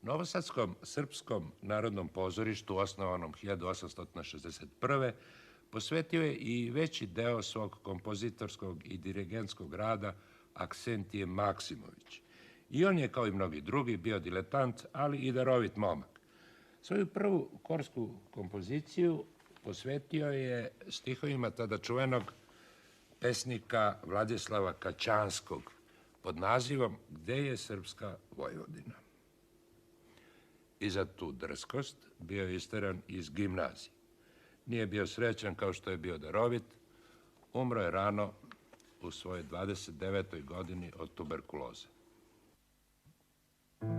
Novosadskom srpskom narodnom pozorištu, osnovanom 1861. posvetio je i veći deo svog kompozitorskog i dirigentskog rada Aksentije Maksimović. I on je, kao i mnogi drugi, bio diletant, ali i darovit momak. Svoju prvu korsku kompoziciju posvetio je stihovima tada čuvenog pesnika Vladislava Kaćanskog pod nazivom Gde je srpska Vojvodina. I za tu drskost bio je isteran iz gimnazije. Nije bio srećan kao što je bio darovit, umro je rano u svojoj 29. godini od tuberkuloze. Ty